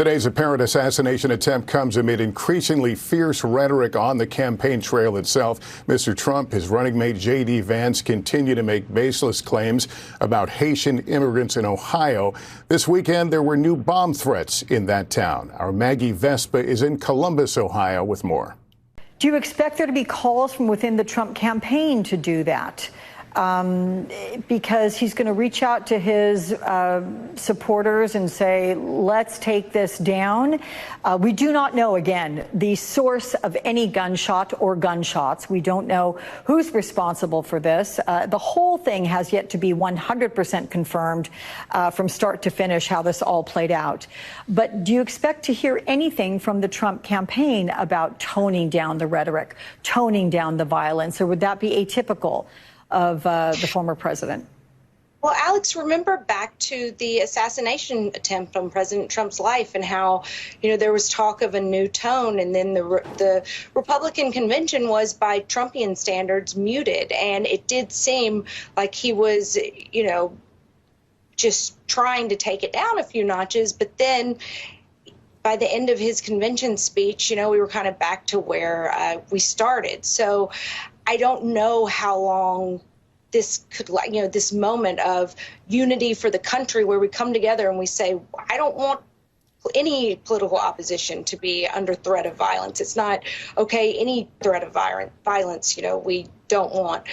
Today's apparent assassination attempt comes amid increasingly fierce rhetoric on the campaign trail itself. Mr. Trump, his running mate J.D. Vance continue to make baseless claims about Haitian immigrants in Ohio. This weekend, there were new bomb threats in that town. Our Maggie Vespa is in Columbus, Ohio, with more. Do you expect there to be calls from within the Trump campaign to do that? Because he's going to reach out to his supporters and say, let's take this down. We do not know, again, the source of any gunshot or gunshots. We don't know who's responsible for this. The whole thing has yet to be 100% confirmed from start to finish how this all played out. But do you expect to hear anything from the Trump campaign about toning down the rhetoric, toning down the violence, or would that be atypical of the former president? Well, Alex, remember back to the assassination attempt on President Trump's life and how, there was talk of a new tone, and then the Republican convention was, by Trumpian standards, muted. And it did seem like he was, just trying to take it down a few notches. But then by the end of his convention speech, we were kind of back to where we started. So I don't know how long this could, this moment of unity for the country where we come together and we say, I don't want any political opposition to be under threat of violence. It's not okay, any threat of violence, we don't want.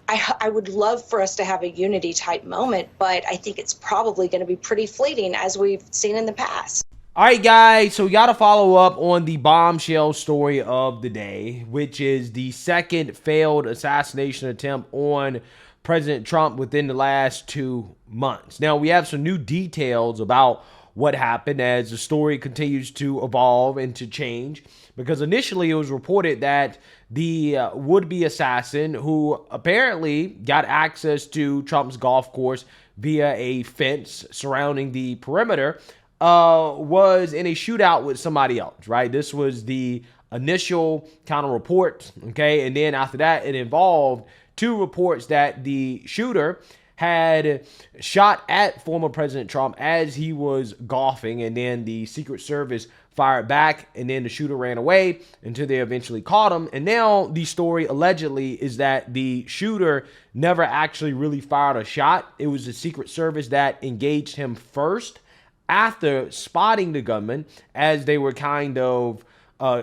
I would love for us to have a unity type moment, but I think it's probably going to be pretty fleeting, as we've seen in the past. All right, guys, so we got to follow up on the bombshell story of the day, which is the second failed assassination attempt on President Trump within the last 2 months. Now, we have some new details about what happened as the story continues to evolve and to change, because initially it was reported that the would-be assassin, who apparently got access to Trump's golf course via a fence surrounding the perimeter, was in a shootout with somebody else, right? This was the initial kind of report, okay? And then after that, it involved two reports that the shooter had shot at former President Trump as he was golfing, and then the Secret Service fired back, and then the shooter ran away until they eventually caught him. And now the story allegedly is that the shooter never actually really fired a shot. It was the Secret Service that engaged him first, after spotting the gunman as they were kind of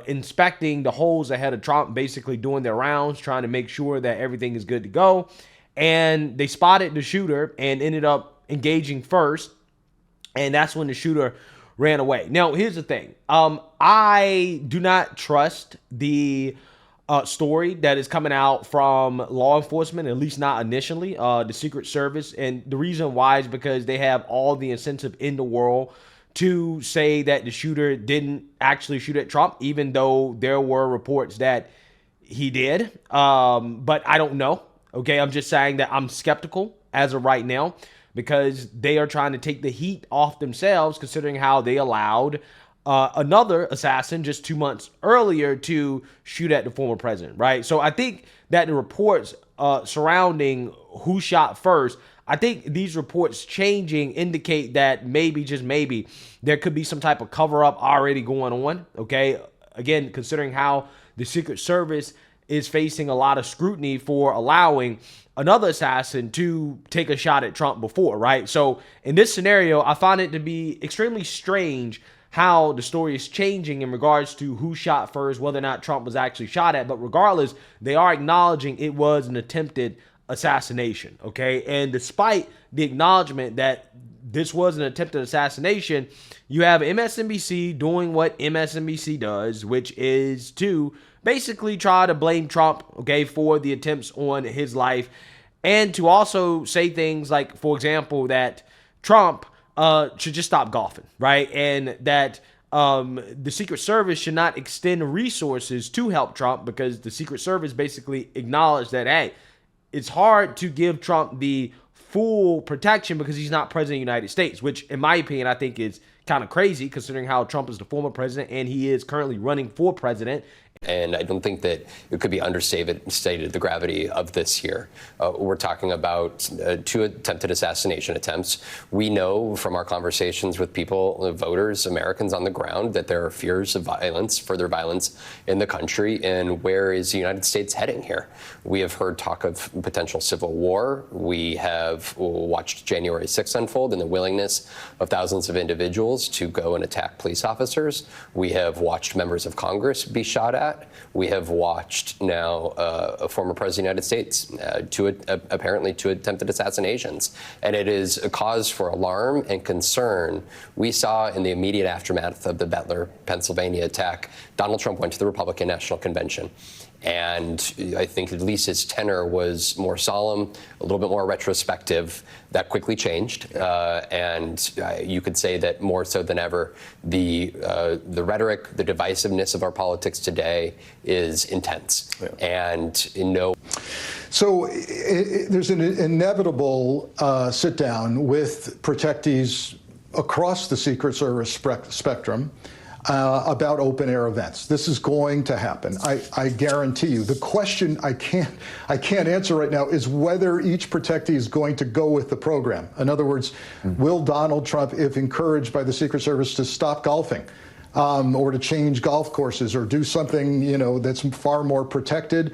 inspecting the holes ahead of Trump, basically doing their rounds, trying to make sure that everything is good to go. And they spotted the shooter and ended up engaging first. And that's when the shooter ran away. Now, here's the thing. I do not trust the story that is coming out from law enforcement, at least not initially, the Secret Service. And the reason why is because they have all the incentive in the world to say that the shooter didn't actually shoot at Trump, even though there were reports that he did. But I don't know. Okay, I'm just saying that I'm skeptical as of right now, because they are trying to take the heat off themselves, considering how they allowed another assassin just 2 months earlier to shoot at the former president, right? So I think that the reports surrounding who shot first, I think these reports changing indicate that maybe, just maybe, there could be some type of cover-up already going on, okay? Again, considering how the Secret Service is facing a lot of scrutiny for allowing another assassin to take a shot at Trump before, right? So in this scenario, I find it to be extremely strange how the story is changing in regards to who shot first, whether or not Trump was actually shot at. But regardless, they are acknowledging it was an attempted assassination, okay? And despite the acknowledgement that this was an attempted assassination, you have MSNBC doing what MSNBC does, which is to basically try to blame Trump, okay, for the attempts on his life, and to also say things like, for example, that Trump should just stop golfing, right? And that the Secret Service should not extend resources to help Trump, because the Secret Service basically acknowledged that, hey, it's hard to give Trump the full protection because he's not president of the United States, which in my opinion, I think is kind of crazy, considering how Trump is the former president and he is currently running for president. And I don't think that it could be understated the gravity of this here. We're talking about 2 attempted assassination attempts. We know from our conversations with people, voters, Americans on the ground, that there are fears of violence, further violence in the country. And where is the United States heading here? We have heard talk of potential civil war. We have watched January 6th unfold and the willingness of thousands of individuals to go and attack police officers. We have watched members of Congress be shot at. We have watched now a former president of the United States, apparently 2 attempted assassinations. And it is a cause for alarm and concern. We saw in the immediate aftermath of the Butler, Pennsylvania attack, Donald Trump went to the Republican National Convention. And I think at least his tenor was more solemn, a little bit more retrospective. That quickly changed. And you could say that more so than ever, the rhetoric, the divisiveness of our politics today is intense. Yeah. And So there's an inevitable sit down with protectees across the Secret Service spectrum about open air events. This is going to happen. I guarantee you. The question I can't answer right now is whether each protectee is going to go with the program. In other words, will Donald Trump, if encouraged by the Secret Service to stop golfing, or to change golf courses or do something, that's far more protected,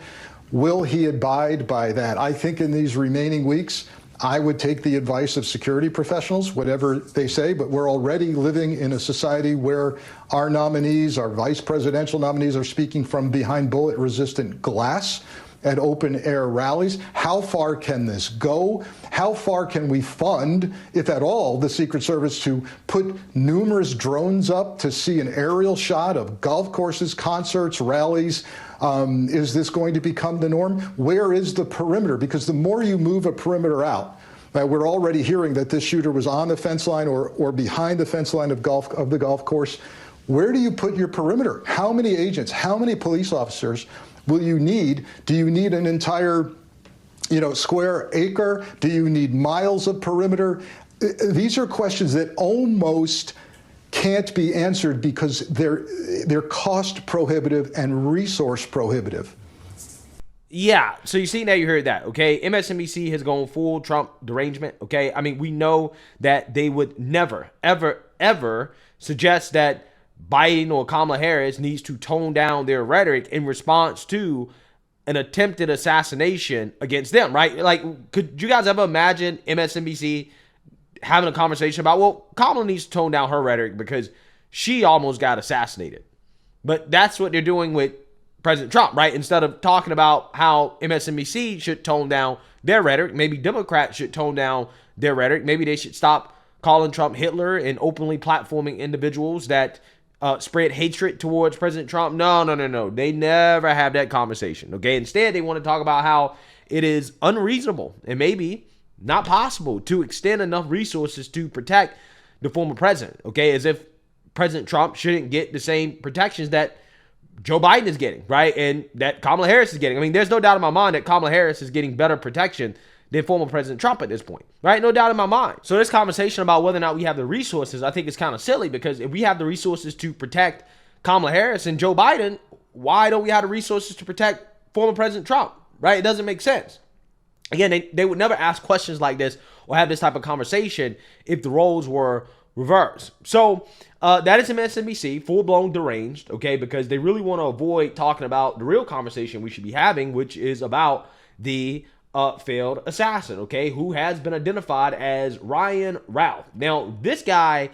will he abide by that? I think in these remaining weeks, I would take the advice of security professionals, whatever they say, but we're already living in a society where our nominees, our vice presidential nominees, are speaking from behind bullet-resistant glass at open-air rallies. How far can this go? How far can we fund, if at all, the Secret Service to put numerous drones up to see an aerial shot of golf courses, concerts, rallies? Is this going to become the norm? Where is the perimeter? Because the more you move a perimeter out, we're already hearing that this shooter was on the fence line or behind the fence line of the golf course. Where do you put your perimeter? How many agents, how many police officers will you need? Do you need an entire, square acre? Do you need miles of perimeter? These are questions that almost can't be answered because they're cost prohibitive and resource prohibitive. Yeah, so you see now, you heard that, okay? MSNBC has gone full Trump derangement, okay? I mean, we know that they would never, ever, ever suggest that Biden or Kamala Harris needs to tone down their rhetoric in response to an attempted assassination against them, right? Like, could you guys ever imagine MSNBC having a conversation about, well, Kamala needs to tone down her rhetoric because she almost got assassinated? But that's what they're doing with President Trump, right? Instead of talking about how MSNBC should tone down their rhetoric, maybe Democrats should tone down their rhetoric. Maybe they should stop calling Trump Hitler and openly platforming individuals that spread hatred towards President Trump. No. They never have that conversation, okay? Instead, they want to talk about how it is unreasonable and maybe not possible to extend enough resources to protect the former president, okay? As if President Trump shouldn't get the same protections that Joe Biden is getting, right? And that Kamala Harris is getting. I mean, there's no doubt in my mind that Kamala Harris is getting better protection than former President Trump at this point, right? No doubt in my mind. So this conversation about whether or not we have the resources, I think is kind of silly, because if we have the resources to protect Kamala Harris and Joe Biden, why don't we have the resources to protect former President Trump, right? It doesn't make sense. Again, they would never ask questions like this or have this type of conversation if the roles were reversed. So that is MSNBC, full-blown deranged, okay, because they really want to avoid talking about the real conversation we should be having, which is about the failed assassin, okay, who has been identified as Ryan Routh. Now, this guy,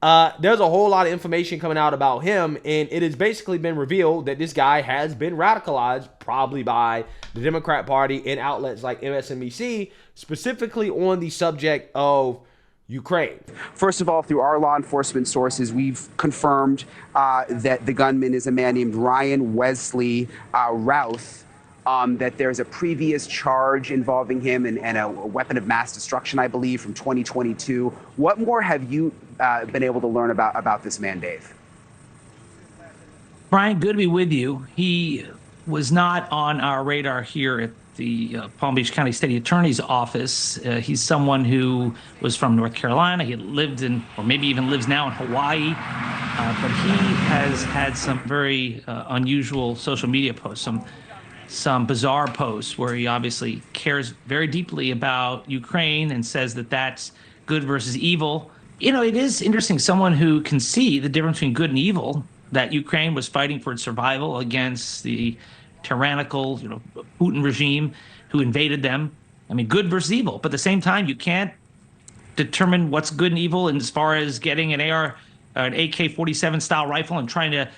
there's a whole lot of information coming out about him, and it has basically been revealed that this guy has been radicalized, probably by the Democrat Party and outlets like MSNBC, specifically on the subject of Ukraine. First of all, through our law enforcement sources, we've confirmed that the gunman is a man named Ryan Wesley Routh, that there's a previous charge involving him and a weapon of mass destruction, I believe, from 2022. What more have you been able to learn about this man, Dave? Brian, good to be with you. He was not on our radar here at the Palm Beach County City Attorney's Office. He's someone who was from North Carolina. He lived in, or maybe even lives now in Hawaii, but he has had some very unusual social media posts, some bizarre posts where he obviously cares very deeply about Ukraine and says that that's good versus evil. You know, it is interesting, someone who can see the difference between good and evil, that Ukraine was fighting for its survival against the tyrannical, Putin regime who invaded them. I mean, good versus evil. But at the same time, you can't determine what's good and evil in as far as getting an AK-47 style rifle and trying to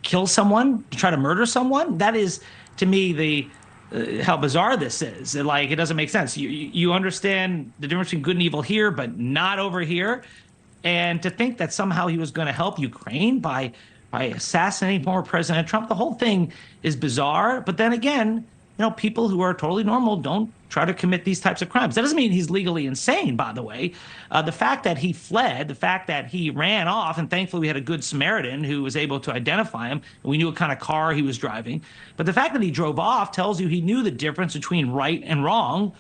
kill someone, to try to murder someone. That is, to me, how bizarre this is. Like, it doesn't make sense. You understand the difference between good and evil here, but not over here. And to think that somehow he was going to help Ukraine by assassinating former President Trump, the whole thing is bizarre. But then again, people who are totally normal don't try to commit these types of crimes. That doesn't mean he's legally insane, by the way. The fact that he fled, the fact that he ran off, and thankfully we had a good Samaritan who was able to identify him, and we knew what kind of car he was driving. But the fact that he drove off tells you he knew the difference between right and wrong.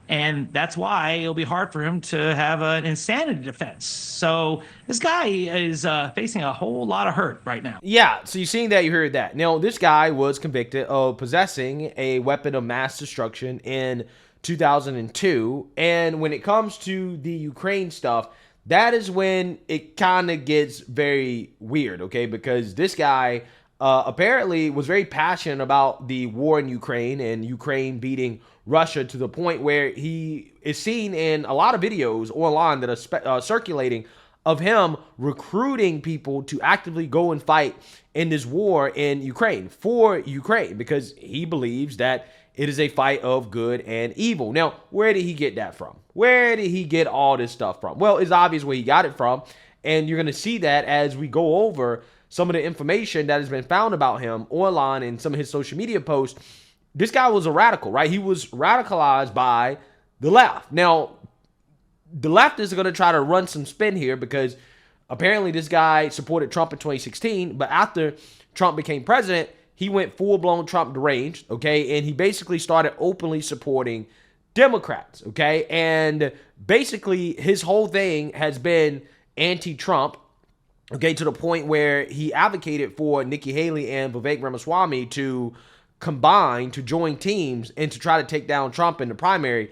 And that's why it'll be hard for him to have an insanity defense. So this guy is facing a whole lot of hurt right now. Yeah, so you're seeing that, you heard that. Now, this guy was convicted of possessing a weapon of mass destruction in 2002. And when it comes to the Ukraine stuff, that is when it kind of gets very weird, okay? Because this guy apparently was very passionate about the war in Ukraine and Ukraine beating Russia, to the point where he is seen in a lot of videos online that are circulating of him recruiting people to actively go and fight in this war in Ukraine, for Ukraine, because he believes that it is a fight of good and evil. Now, where did he get that from? Where did he get all this stuff from? Well, it's obvious where he got it from, and you're going to see that as we go over some of the information that has been found about him online and some of his social media posts. This guy was a radical, right? He was radicalized by the left. Now, the leftists are going to try to run some spin here because apparently this guy supported Trump in 2016, but after Trump became president, he went full-blown Trump deranged, okay? And he basically started openly supporting Democrats, okay? And basically his whole thing has been anti-Trump, okay, to the point where he advocated for Nikki Haley and Vivek Ramaswamy to combine, to join teams and to try to take down Trump in the primary.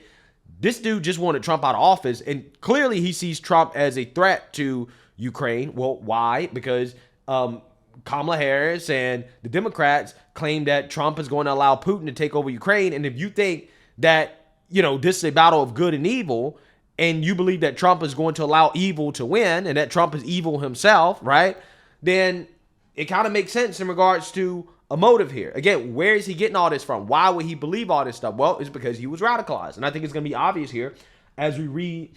This dude just wanted Trump out of office, and clearly he sees Trump as a threat to Ukraine. Well, why? Because Kamala Harris and the Democrats claim that Trump is going to allow Putin to take over Ukraine. And if you think that, this is a battle of good and evil, and you believe that Trump is going to allow evil to win and that Trump is evil himself, right? Then it kind of makes sense in regards to a motive here. Again, where is he getting all this from? Why would he believe all this stuff? Well, it's because he was radicalized. And I think it's going to be obvious here as we read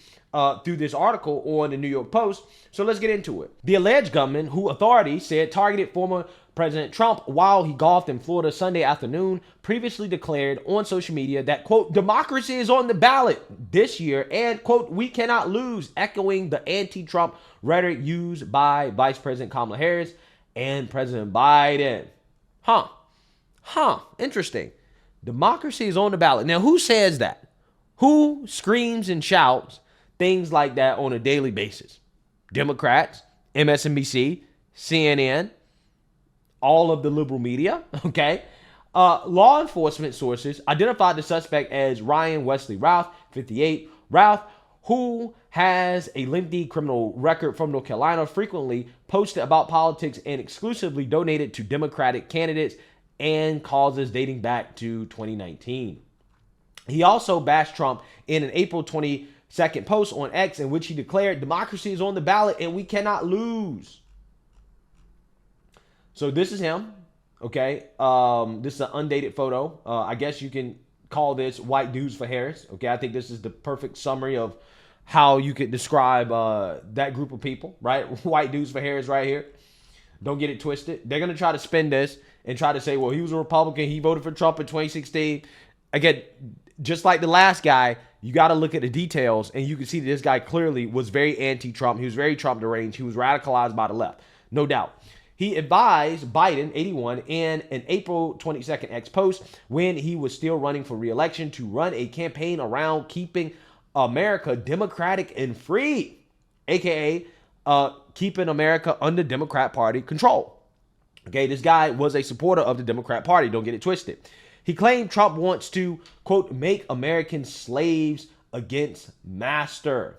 through this article on the New York Post. So let's get into it. The alleged gunman, who authorities said targeted former President Trump while he golfed in Florida Sunday afternoon, previously declared on social media that, quote, democracy is on the ballot this year and, quote, we cannot lose, echoing the anti-Trump rhetoric used by Vice President Kamala Harris and President Biden. Interesting. Democracy is on the ballot. Now, who says that? Who screams and shouts things like that on a daily basis? Democrats, MSNBC, CNN, all of the liberal media, okay? Law enforcement sources identified the suspect as Ryan Wesley Routh, 58. Routh, who has a lengthy criminal record from North Carolina, frequently posted about politics and exclusively donated to Democratic candidates and causes dating back to 2019. He also bashed Trump in an April 22nd post on X in which he declared democracy is on the ballot and we cannot lose. So this is him, okay? This is an undated photo. I guess you can call this white dudes for Harris, okay? I think this is the perfect summary of how you could describe that group of people, right? White dudes for Harris right here. Don't get it twisted. They're going to try to spin this and try to say, well, he was a Republican. He voted for Trump in 2016. Again, just like the last guy, you got to look at the details, and you can see that this guy clearly was very anti-Trump. He was very Trump deranged. He was radicalized by the left, no doubt. He advised Biden, 81, in an April 22nd X post when he was still running for re-election to run a campaign around keeping America democratic and free, aka keeping America under Democrat Party control. Okay, this guy was a supporter of the Democrat Party. Don't get it twisted. He claimed Trump wants to, quote, make Americans slaves against master.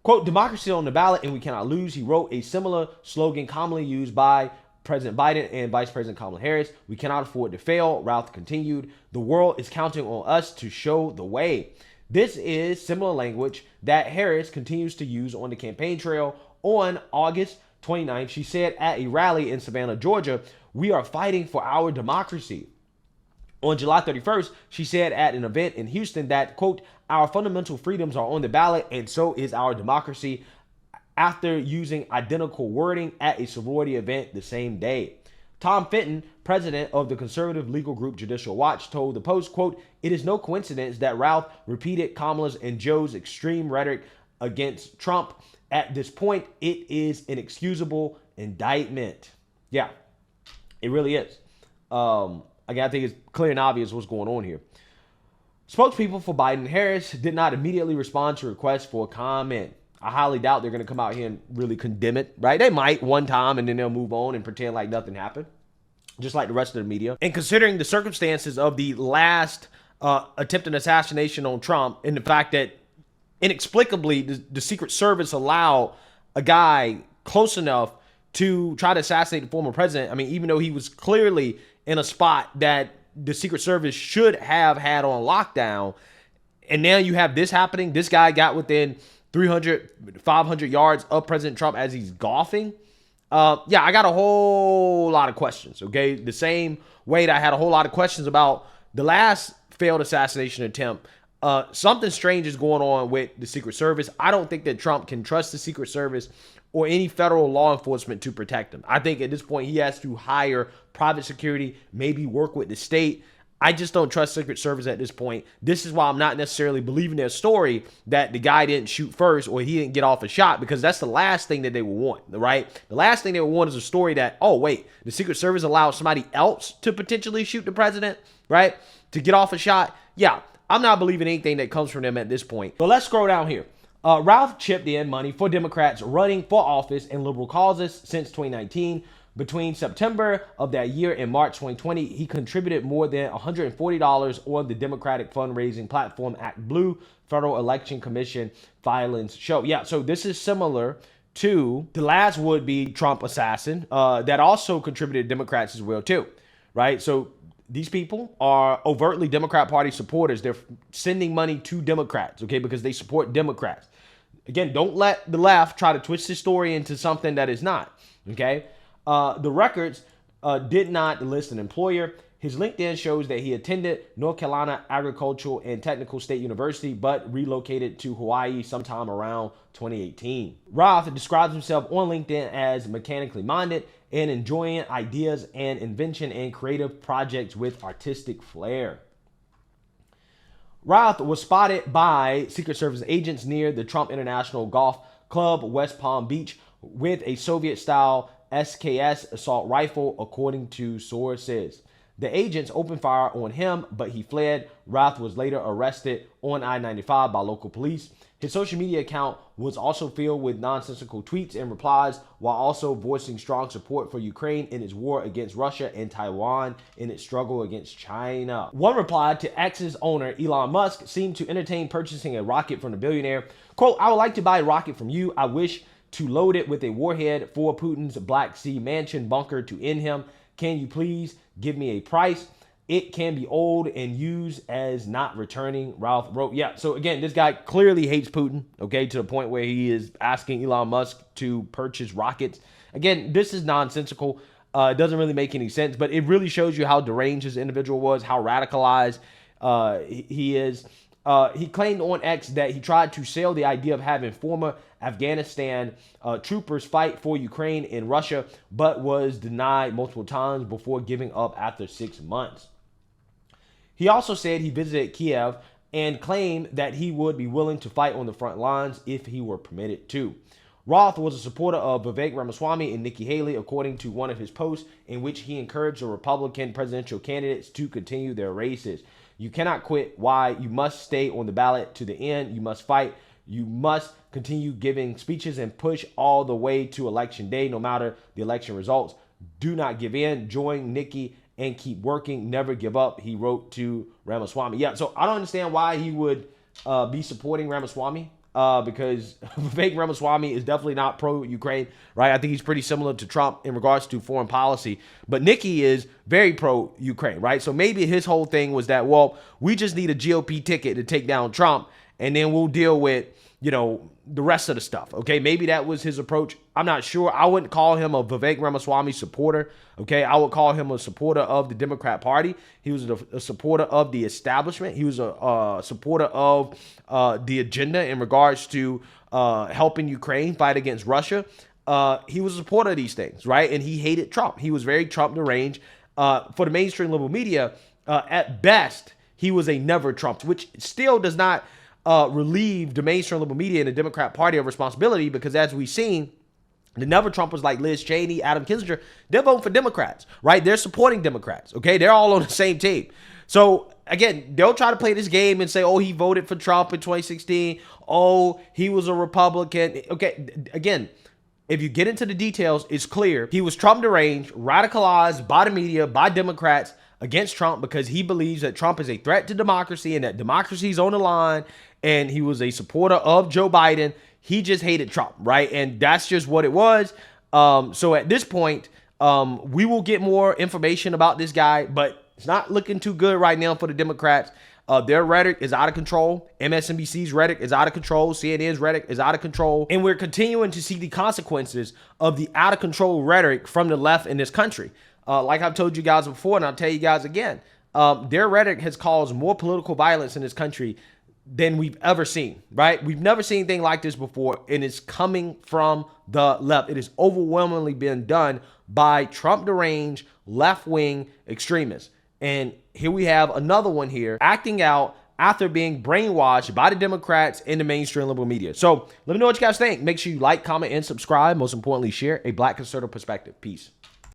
Quote, democracy on the ballot and we cannot lose. He wrote a similar slogan commonly used by President Biden and Vice President Kamala Harris. We cannot afford to fail. Routh continued. The world is counting on us to show the way. This is similar language that Harris continues to use on the campaign trail. On August 29th, she said at a rally in Savannah, Georgia, we are fighting for our democracy. On July 31st, she said at an event in Houston that, quote, our fundamental freedoms are on the ballot and so is our democracy, after using identical wording at a sorority event the same day. Tom Fitton, president of the conservative legal group Judicial Watch, told the Post, quote, it is no coincidence that Routh repeated Kamala's and Joe's extreme rhetoric against Trump. At this point, it is an excusable indictment. Yeah, it really is. Again, I think it's clear and obvious what's going on here. Spokespeople for Biden and Harris did not immediately respond to requests for comment. I highly doubt they're going to come out here and really condemn it, right? They might one time and then they'll move on and pretend like nothing happened, just like the rest of the media. And considering the circumstances of the last attempted assassination on Trump and the fact that inexplicably the Secret Service allowed a guy close enough to try to assassinate the former president, I mean, even though he was clearly in a spot that the Secret Service should have had on lockdown, and now you have this happening. This guy got within 300, 500 yards of President Trump as he's golfing. Yeah, I got a whole lot of questions, okay? The same way that I had a whole lot of questions about the last failed assassination attempt. Something strange is going on with the Secret Service. I don't think that Trump can trust the Secret Service or any federal law enforcement to protect him. I think at this point he has to hire private security, maybe work with the state. I just don't trust Secret Service at this point. This is why I'm not necessarily believing their story that the guy didn't shoot first or he didn't get off a shot, because that's the last thing that they would want, right? The last thing they would want is a story that, oh, wait, the Secret Service allowed somebody else to potentially shoot the president, right? To get off a shot. Yeah, I'm not believing anything that comes from them at this point. But let's scroll down here. Routh chipped in money for Democrats running for office in liberal causes since 2019. Between September of that year and March 2020, he contributed more than $140 on the Democratic fundraising platform ActBlue, Federal Election Commission filings show. Yeah, so this is similar to the last would-be Trump assassin that also contributed Democrats as well too, right? So these people are overtly Democrat Party supporters. They're sending money to Democrats, okay, because they support Democrats. Again, don't let the left try to twist this story into something that is not, okay? The records did not list an employer. His LinkedIn shows that he attended North Carolina Agricultural and Technical State University, but relocated to Hawaii sometime around 2018. Routh describes himself on LinkedIn as mechanically minded and enjoying ideas and invention and creative projects with artistic flair. Routh was spotted by Secret Service agents near the Trump International Golf Club, West Palm Beach, with a Soviet-style SKS assault rifle, according to sources. The agents opened fire on him, but he fled. Routh was later arrested on I-95 by local police. His social media account was also filled with nonsensical tweets and replies, while also voicing strong support for Ukraine in its war against Russia and Taiwan in its struggle against China. One reply to X's owner, Elon Musk, seemed to entertain purchasing a rocket from the billionaire. Quote, I would like to buy a rocket from you. I wish to load it with a warhead for Putin's Black Sea mansion bunker to end him. Can you please give me a price? It can be old and used as not returning, Routh wrote. Yeah, so again, this guy clearly hates Putin, okay, to the point where he is asking Elon Musk to purchase rockets. Again, this is nonsensical. It doesn't really make any sense, but it really shows you how deranged this individual was, how radicalized he is. He claimed on X that he tried to sell the idea of having former Afghanistan troopers fight for Ukraine in Russia, but was denied multiple times before giving up after 6 months. He also said he visited Kiev and claimed that he would be willing to fight on the front lines if he were permitted to. Roth was a supporter of Vivek Ramaswamy and Nikki Haley, according to one of his posts in which he encouraged the Republican presidential candidates to continue their races. You cannot quit. Why? You must stay on the ballot to the end. You must fight. You must continue giving speeches and push all the way to election day, no matter the election results. Do not give in. Join Nikki and keep working. Never give up, he wrote to Ramaswamy. Yeah, so I don't understand why he would be supporting Ramaswamy. Because Vivek Ramaswamy is definitely not pro-Ukraine, right? I think he's pretty similar to Trump in regards to foreign policy. But Nikki is very pro-Ukraine, right? So maybe his whole thing was that, well, we just need a GOP ticket to take down Trump, and then we'll deal with, the rest of the stuff, okay? Maybe that was his approach. I'm not sure. I wouldn't call him a Vivek Ramaswamy supporter, okay? I would call him a supporter of the Democrat Party. He was a supporter of the establishment. He was a supporter of the agenda in regards to helping Ukraine fight against Russia. He was a supporter of these things, right? And he hated Trump. He was very Trump deranged. For the mainstream liberal media, at best, he was a never Trump, which still does not relieve the mainstream liberal media and the Democrat Party of responsibility, because as we've seen, the never Trumpers like Liz Cheney, Adam Kinzinger, they're voting for Democrats, right? They're supporting Democrats, okay? They're all on the same team. So, again, they'll try to play this game and say, oh, he voted for Trump in 2016. Oh, he was a Republican. Okay, again, if you get into the details, it's clear. He was Trump deranged, radicalized by the media, by Democrats against Trump, because he believes that Trump is a threat to democracy and that democracy is on the line. And he was a supporter of Joe Biden. He just hated Trump, right? And that's just what it was. So at this point, we will get more information about this guy, but it's not looking too good right now for the Democrats. Their rhetoric is out of control. MSNBC's rhetoric is out of control. CNN's rhetoric is out of control. And we're continuing to see the consequences of the out of control rhetoric from the left in this country. Like I've told you guys before, and I'll tell you guys again, their rhetoric has caused more political violence in this country than we've ever seen, right? We've never seen anything like this before, and it's coming from the left. It has overwhelmingly been done by Trump deranged left-wing extremists. And here we have another one here acting out after being brainwashed by the Democrats and the mainstream liberal media. So let me know what you guys think. Make sure you like, comment, and subscribe. Most importantly, share a Black conservative perspective. Peace.